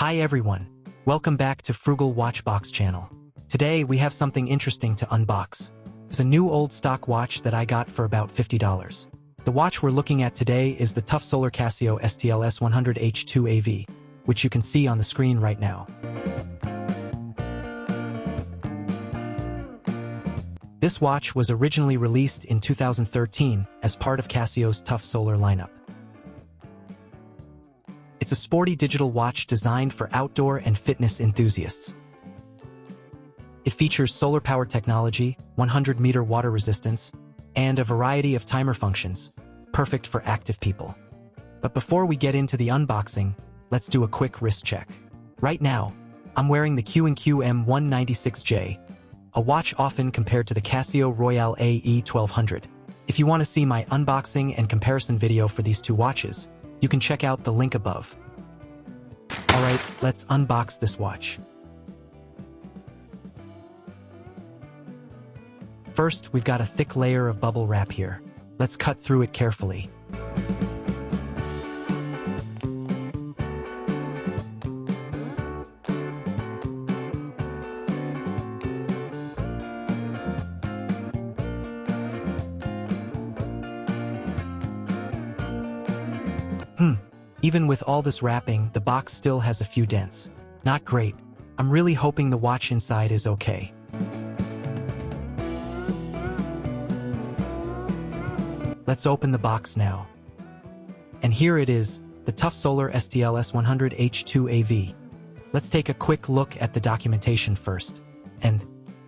Hi everyone, welcome back to Frugal Watchbox channel. Today we have something interesting to unbox. It's a new old stock watch that I got for about $50. The watch we're looking at today is the tough solar Casio STL-S100H-2AV, which you can see on the screen right now. This watch was originally released in 2013 as part of Casio's Tough Solar lineup. It's a sporty digital watch designed for outdoor and fitness enthusiasts. It features solar-powered technology, 100-meter water resistance, and a variety of timer functions, perfect for active people. But before we get into the unboxing, let's do a quick wrist check. Right now, I'm wearing the Q&Q M196J, a watch often compared to the Casio Royale AE 1200. If you want to see my unboxing and comparison video for these two watches, you can check out the link above. Alright, let's unbox this watch. First, we've got a thick layer of bubble wrap here. Let's cut through it carefully. Even with all this wrapping, the box still has a few dents. Not great. I'm really hoping the watch inside is okay. Let's open the box now. And here it is, the Tough Solar STL-S100H-2AV. Let's take a quick look at the documentation first. And,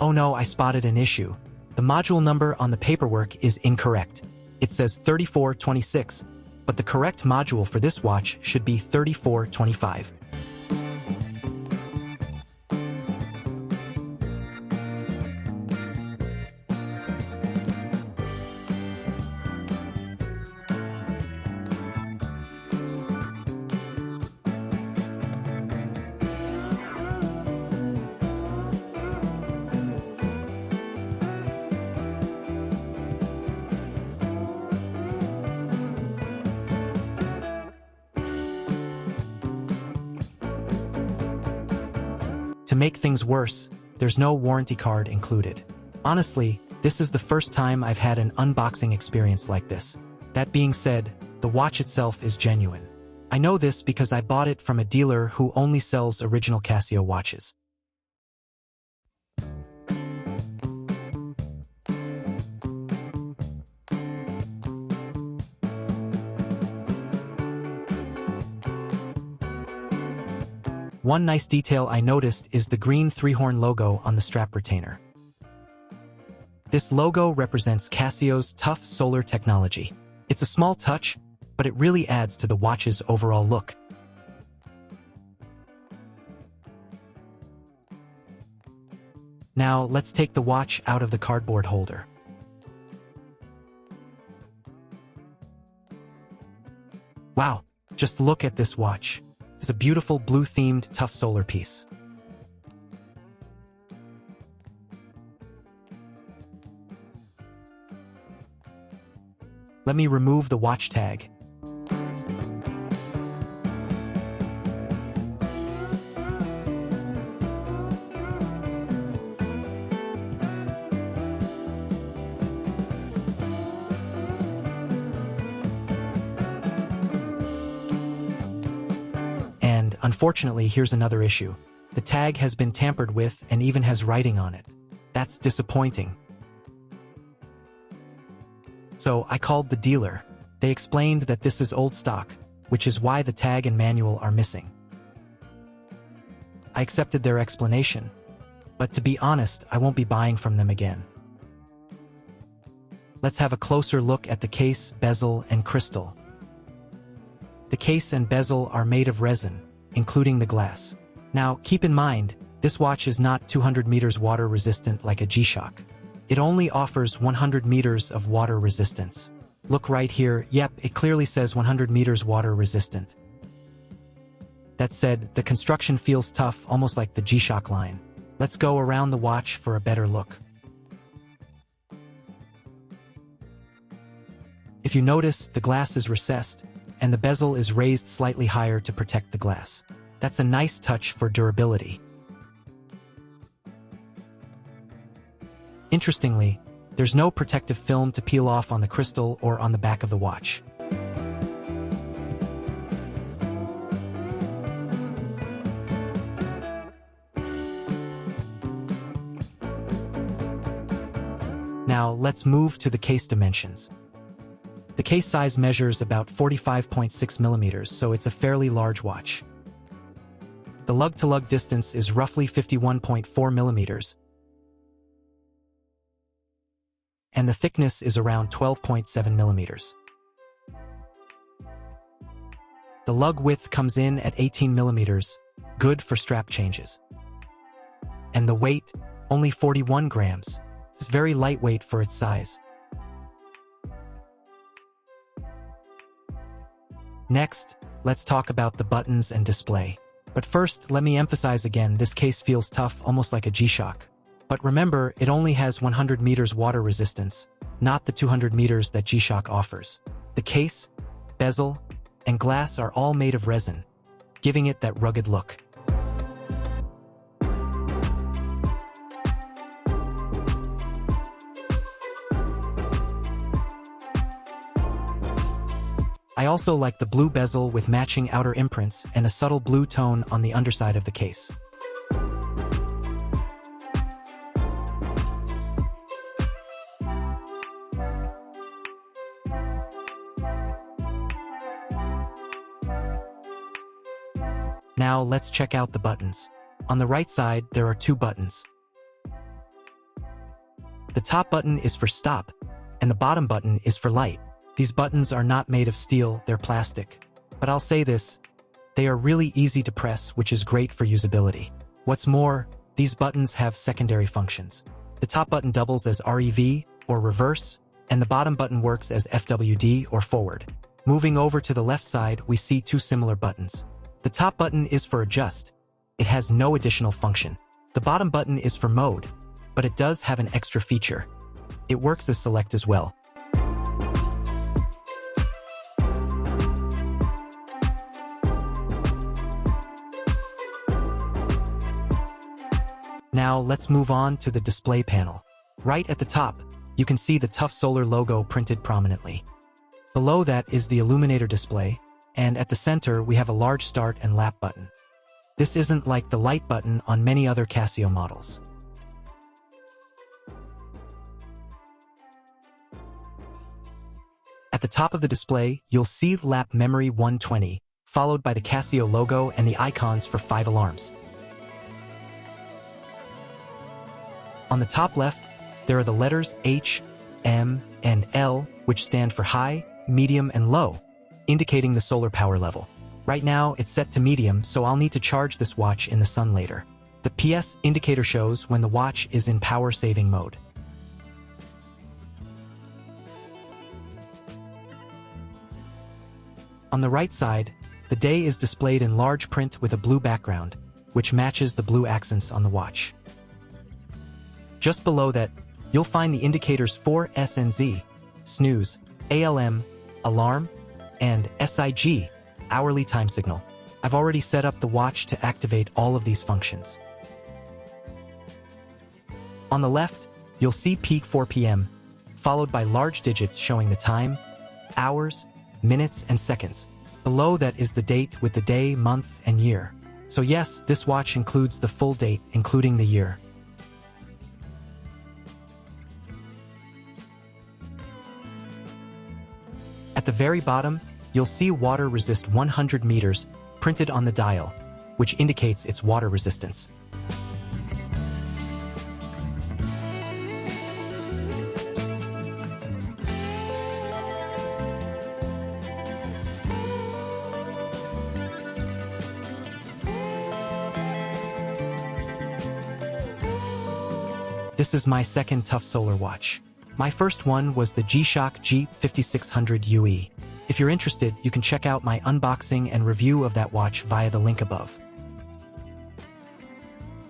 oh no, I spotted an issue. The module number on the paperwork is incorrect. It says 3426. But the correct module for this watch should be 3425. To make things worse, there's no warranty card included. Honestly, this is the first time I've had an unboxing experience like this. That being said, the watch itself is genuine. I know this because I bought it from a dealer who only sells original Casio watches. One nice detail I noticed is the green three-horn logo on the strap retainer. This logo represents Casio's tough solar technology. It's a small touch, but it really adds to the watch's overall look. Now, let's take the watch out of the cardboard holder. Wow, just look at this watch. It's a beautiful blue-themed tough solar piece. Let me remove the watch tag. And, unfortunately, here's another issue. The tag has been tampered with and even has writing on it. That's disappointing. So I called the dealer. They explained that this is old stock, which is why the tag and manual are missing. I accepted their explanation, but to be honest, I won't be buying from them again. Let's have a closer look at the case, bezel, and crystal. The case and bezel are made of resin, including the glass. Now, keep in mind, this watch is not 200 meters water resistant like a G-Shock. It only offers 100 meters of water resistance. Look right here, yep, it clearly says 100 meters water resistant. That said, the construction feels tough, almost like the G-Shock line. Let's go around the watch for a better look. If you notice, the glass is recessed, and the bezel is raised slightly higher to protect the glass. That's a nice touch for durability. Interestingly, there's no protective film to peel off on the crystal or on the back of the watch. Now, let's move to the case dimensions. The case size measures about 45.6 millimeters, so it's a fairly large watch. The lug-to-lug distance is roughly 51.4 millimeters, and the thickness is around 12.7 millimeters. The lug width comes in at 18 millimeters, good for strap changes. And the weight, only 41 grams. It's very lightweight for its size. Next, let's talk about the buttons and display. But first, let me emphasize again, this case feels tough, almost like a G-Shock. But remember, it only has 100 meters water resistance, not the 200 meters that G-Shock offers. The case, bezel, and glass are all made of resin, giving it that rugged look. I also like the blue bezel with matching outer imprints and a subtle blue tone on the underside of the case. Now let's check out the buttons. On the right side, there are two buttons. The top button is for stop, and the bottom button is for light. These buttons are not made of steel, they're plastic. But I'll say this, they are really easy to press, which is great for usability. What's more, these buttons have secondary functions. The top button doubles as REV, or reverse, and the bottom button works as FWD, or forward. Moving over to the left side, we see two similar buttons. The top button is for adjust. It has no additional function. The bottom button is for mode, but it does have an extra feature. It works as select as well. Now let's move on to the display panel. Right at the top, you can see the Tough Solar logo printed prominently. Below that is the illuminator display, and at the center we have a large start and lap button. This isn't like the light button on many other Casio models. At the top of the display, you'll see lap memory 120, followed by the Casio logo and the icons for 5 alarms. On the top left, there are the letters H, M, and L, which stand for high, medium, and low, indicating the solar power level. Right now, it's set to medium, so I'll need to charge this watch in the sun later. The PS indicator shows when the watch is in power-saving mode. On the right side, the day is displayed in large print with a blue background, which matches the blue accents on the watch. Just below that, you'll find the indicators for S and Z, snooze, ALM, alarm, and SIG, hourly time signal. I've already set up the watch to activate all of these functions. On the left, you'll see peak 4 p.m., followed by large digits showing the time, hours, minutes, and seconds. Below that is the date with the day, month, and year. So yes, this watch includes the full date, including the year. At the very bottom, you'll see water resist 100 meters printed on the dial, which indicates its water resistance. This is my second Tough Solar watch. My first one was the G-Shock G5600UE. If you're interested, you can check out my unboxing and review of that watch via the link above.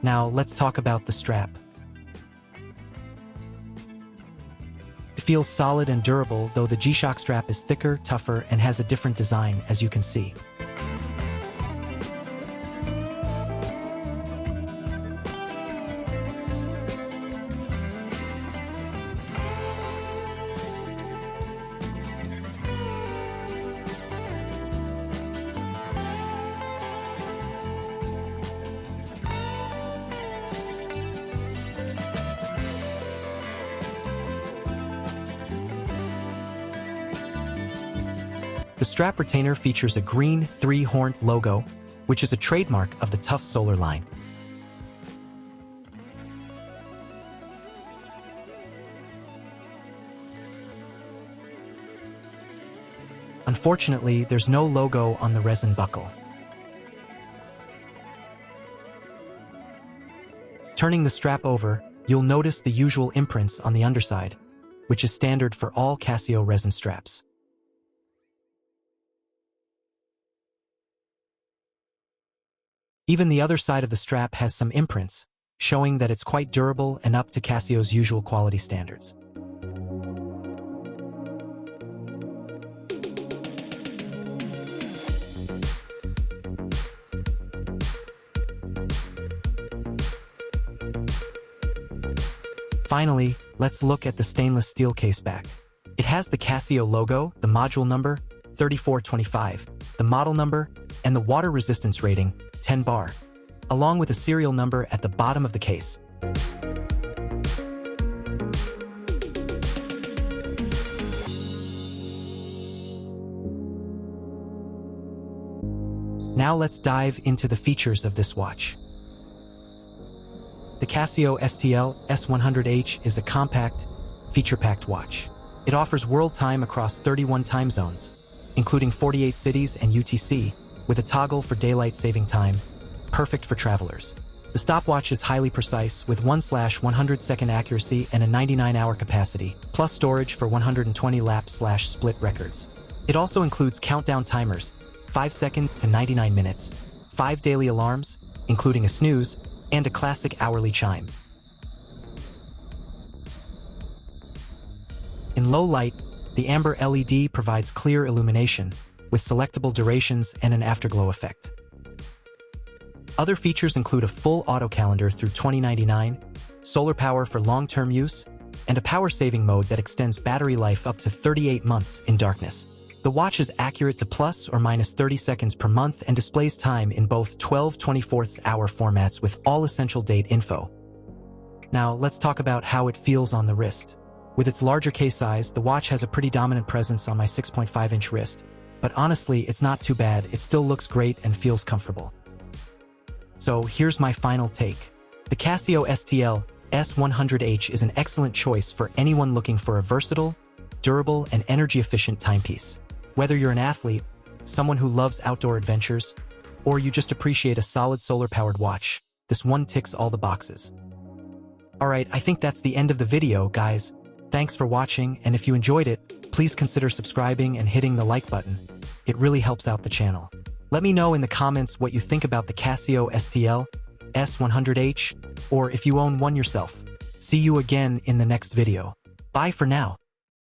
Now, let's talk about the strap. It feels solid and durable, though the G-Shock strap is thicker, tougher, and has a different design, as you can see. The strap retainer features a green three-horned logo, which is a trademark of the Tough Solar line. Unfortunately, there's no logo on the resin buckle. Turning the strap over, you'll notice the usual imprints on the underside, which is standard for all Casio resin straps. Even the other side of the strap has some imprints, showing that it's quite durable and up to Casio's usual quality standards. Finally, let's look at the stainless steel case back. It has the Casio logo, the module number, 3425, the model number, and the water resistance rating, 10 bar, along with a serial number at the bottom of the case. Now let's dive into the features of this watch. The Casio STL-S100H is a compact, feature-packed watch. It offers world time across 31 time zones, including 48 cities and UTC, with a toggle for daylight saving time, perfect for travelers. The stopwatch is highly precise, with 1/100-second accuracy and a 99-hour capacity, plus storage for 120 lap/split records. It also includes countdown timers, 5 seconds to 99 minutes, 5 daily alarms, including a snooze, and a classic hourly chime. In low light, the amber LED provides clear illumination, with selectable durations and an afterglow effect. Other features include a full auto calendar through 2099, solar power for long-term use, and a power-saving mode that extends battery life up to 38 months in darkness. The watch is accurate to plus or minus 30 seconds per month and displays time in both 12/24-hour formats with all essential date info. Now, let's talk about how it feels on the wrist. With its larger case size, the watch has a pretty dominant presence on my 6.5-inch wrist, but honestly, it's not too bad. It still looks great and feels comfortable. So here's my final take. The Casio STL-S100H is an excellent choice for anyone looking for a versatile, durable, and energy-efficient timepiece. Whether you're an athlete, someone who loves outdoor adventures, or you just appreciate a solid solar-powered watch, this one ticks all the boxes. Alright, I think that's the end of the video, guys. Thanks for watching, and if you enjoyed it, please consider subscribing and hitting the like button. It really helps out the channel. Let me know in the comments what you think about the Casio STL-S100H, or if you own one yourself. See you again in the next video. Bye for now.